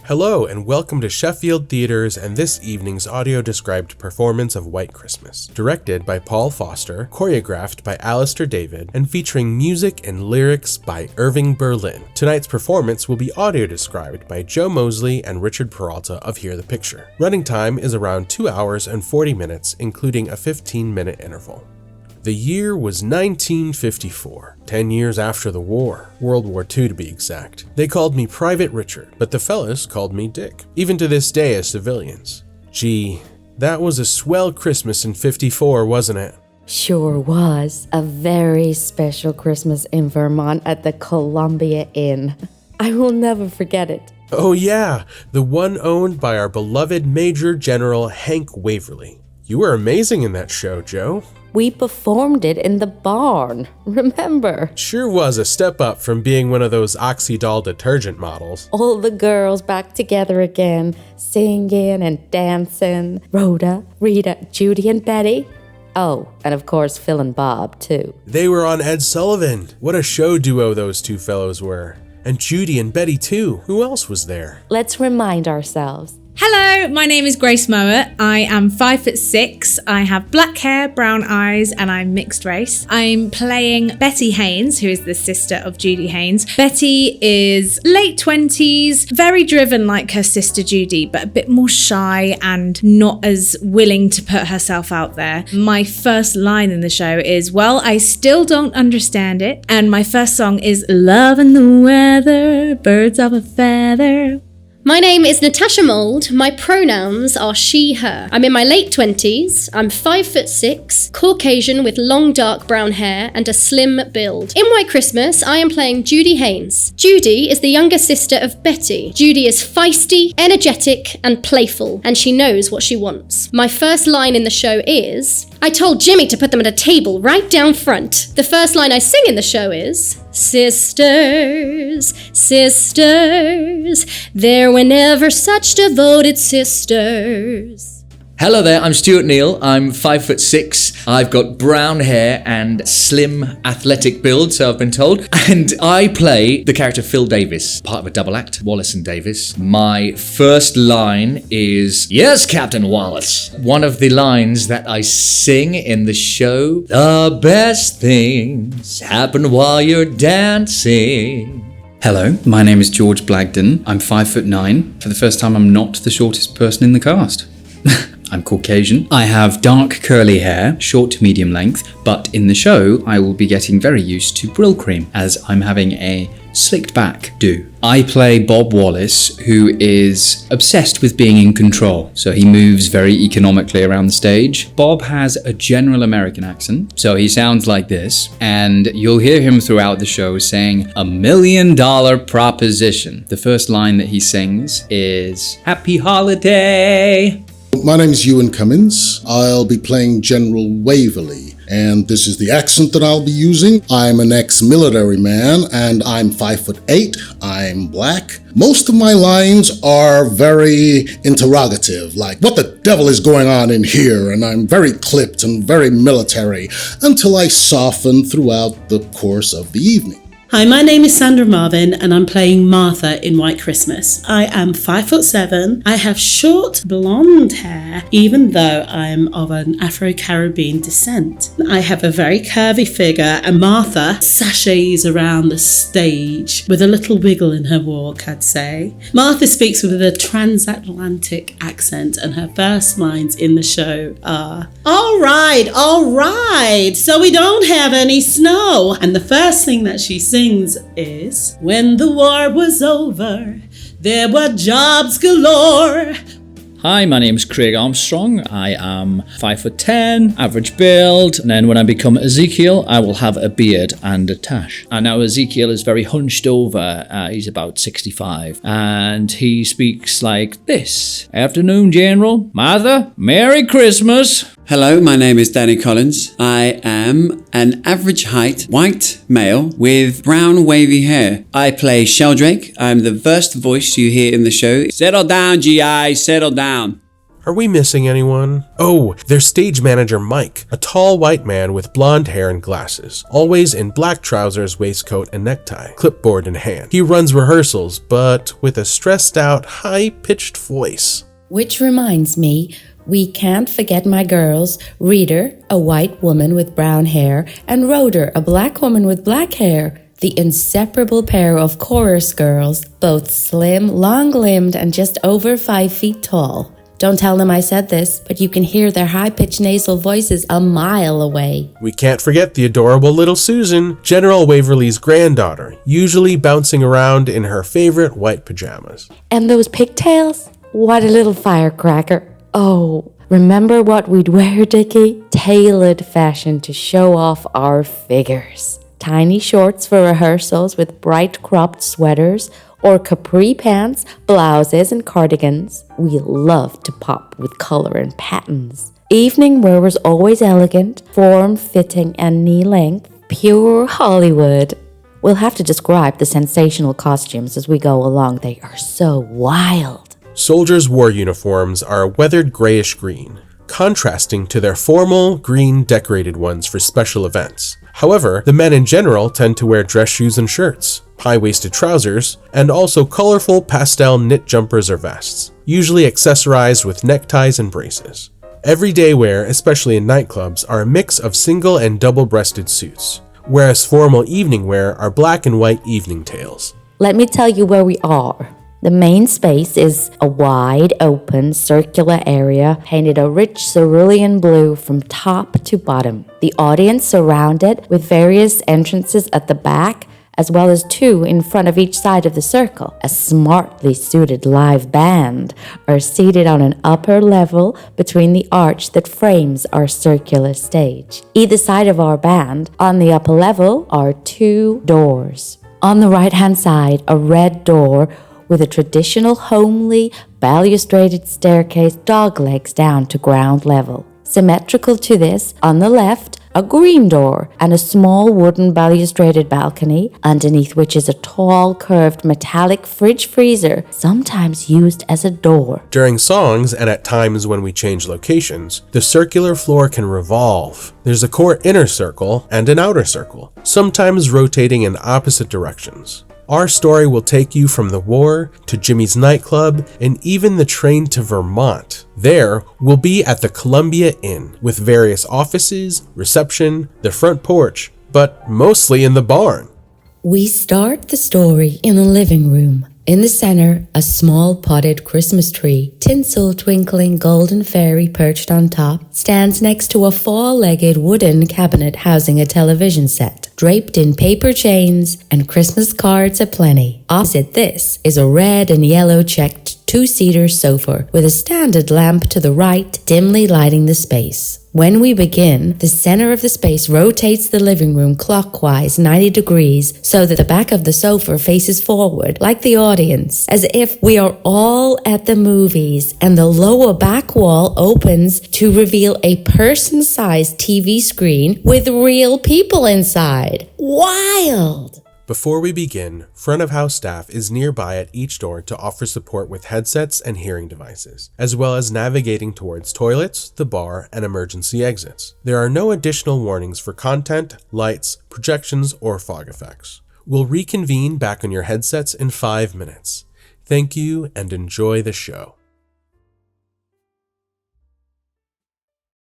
Hello and welcome to Sheffield Theatres and this evening's audio-described performance of White Christmas, directed by Paul Foster, choreographed by Alistair David, and featuring music and lyrics by Irving Berlin. Tonight's performance will be audio-described by Joe Mousley and Richard Peralta of Hear the Picture. Running time is around 2 hours and 40 minutes, including a 15-minute interval. The year was 1954, 10 years after the war, World War II to be exact. They called me Private Richard, but the fellas called me Dick, even to this day as civilians. Gee, that was a swell Christmas in '54, wasn't it? Sure was. A very special Christmas in Vermont at the Columbia Inn. I will never forget it. Oh yeah, the one owned by our beloved Major General Hank Waverly. You were amazing in that show, Joe. We performed it in the barn, remember? Sure was a step up from being one of those Oxydol detergent models. All the girls back together again, singing and dancing. Rhoda, Rita, Judy, and Betty. Oh, and of course Phil and Bob, too. They were on Ed Sullivan. What a show duo those two fellows were. And Judy and Betty, too. Who else was there? Let's remind ourselves. Hello, my name is Grace Mowat. I am 5'6". I have black hair, brown eyes, and I'm mixed race. I'm playing Betty Haynes, who is the sister of Judy Haynes. Betty is late 20s, very driven like her sister Judy, but a bit more shy and not as willing to put herself out there. My first line in the show is, well, I still don't understand it. And my first song is Love in the Weather, Birds of a Feather. My name is Natasha Mould. My pronouns are she, her. I'm in my late 20s. I'm 5'6", Caucasian with long dark brown hair and a slim build. In White Christmas, I am playing Judy Haynes. Judy is the younger sister of Betty. Judy is feisty, energetic, and playful, and she knows what she wants. My first line in the show is, I told Jimmy to put them at a table right down front. The first line I sing in the show is, sisters, sisters, there were never such devoted sisters. Hello there, I'm Stuart Neal. I'm 5'6". I've got brown hair and slim athletic build, so I've been told. And I play the character Phil Davis, part of a double act, Wallace and Davis. My first line is, yes, Captain Wallace. One of the lines that I sing in the show, the best things happen while you're dancing. Hello, my name is George Blagden. I'm 5'9". For the first time, I'm not the shortest person in the cast. I'm Caucasian. I have dark curly hair, short to medium length, but in the show I will be getting very used to Brill cream as I'm having a slicked back do. I play Bob Wallace, who is obsessed with being in control, so he moves very economically around the stage. Bob has a general American accent, so he sounds like this, and you'll hear him throughout the show saying $1 million proposition. The first line that he sings is, Happy Holiday! My name is Ewan Cummins. I'll be playing General Waverly, and this is the accent that I'll be using. I'm an ex-military man, and I'm 5'8". I'm black. Most of my lines are very interrogative, like, what the devil is going on in here? And I'm very clipped and very military, until I soften throughout the course of the evening. Hi, my name is Sandra Marvin and I'm playing Martha in White Christmas. I am 5'7". I have short blonde hair, even though I'm of an Afro-Caribbean descent. I have a very curvy figure and Martha sashays around the stage with a little wiggle in her walk, I'd say. Martha speaks with a transatlantic accent and her first lines in the show are, all right, so we don't have any snow. And the first thing that she sings is, when the war was over, there were jobs galore. Hi, my name's Craig Armstrong. I am 5'10", average build, and then when I become Ezekiel, I will have a beard and a tash. And now Ezekiel is very hunched over. He's about 65, and he speaks like this. Afternoon, General. Martha, Merry Christmas. Hello, my name is Danny Collins. I am an average height white male with brown wavy hair. I play Sheldrake. I'm the first voice you hear in the show. Settle down, GI, settle down. Are we missing anyone? Oh, their stage manager Mike, a tall white man with blonde hair and glasses, always in black trousers, waistcoat, and necktie, clipboard in hand. He runs rehearsals, but with a stressed out, high-pitched voice. Which reminds me, we can't forget my girls, Reader, a white woman with brown hair, and Rhoda, a black woman with black hair. The inseparable pair of chorus girls, both slim, long-limbed, and just over 5 feet tall. Don't tell them I said this, but you can hear their high-pitched nasal voices a mile away. We can't forget the adorable little Susan, General Waverly's granddaughter, usually bouncing around in her favorite white pajamas. And those pigtails? What a little firecracker. Oh, remember what we'd wear, Dickie? Tailored fashion to show off our figures. Tiny shorts for rehearsals with bright cropped sweaters, or capri pants, blouses, and cardigans. We love to pop with color and patterns. Evening wear was always elegant, form-fitting, and knee-length. Pure Hollywood. We'll have to describe the sensational costumes as we go along. They are so wild. Soldiers' war uniforms are a weathered grayish-green, contrasting to their formal, green decorated ones for special events. However, the men in general tend to wear dress shoes and shirts, high-waisted trousers, and also colorful pastel knit jumpers or vests, usually accessorized with neckties and braces. Everyday wear, especially in nightclubs, are a mix of single and double-breasted suits, whereas formal evening wear are black and white evening tails. Let me tell you where we are. The main space is a wide, open, circular area painted a rich cerulean blue from top to bottom. The audience surrounded with various entrances at the back, as well as 2 in front of each side of the circle. A smartly suited live band are seated on an upper level between the arch that frames our circular stage. Either side of our band, on the upper level, are 2 doors. On the right-hand side, a red door with a traditional homely balustraded staircase doglegs down to ground level. Symmetrical to this, on the left, a green door and a small wooden balustraded balcony, underneath which is a tall, curved metallic fridge freezer, sometimes used as a door. During songs, and at times when we change locations, the circular floor can revolve. There's a core inner circle and an outer circle, sometimes rotating in opposite directions. Our story will take you from the war to Jimmy's nightclub and even the train to Vermont. There, we'll be at the Columbia Inn with various offices, reception, the front porch, but mostly in the barn. We start the story in the living room. In the center, a small potted Christmas tree, tinsel twinkling golden fairy perched on top, stands next to a 4-legged wooden cabinet housing a television set, draped in paper chains and Christmas cards aplenty. Opposite this is a red and yellow checked 2-seater sofa with a standard lamp to the right, dimly lighting the space. When we begin, the center of the space rotates the living room clockwise 90 degrees so that the back of the sofa faces forward, like the audience, as if we are all at the movies, and the lower back wall opens to reveal a person-sized TV screen with real people inside. Wild! Before we begin, front of house staff is nearby at each door to offer support with headsets and hearing devices, as well as navigating towards toilets, the bar, and emergency exits. There are no additional warnings for content, lights, projections, or fog effects. We'll reconvene back on your headsets in 5 minutes. Thank you and enjoy the show.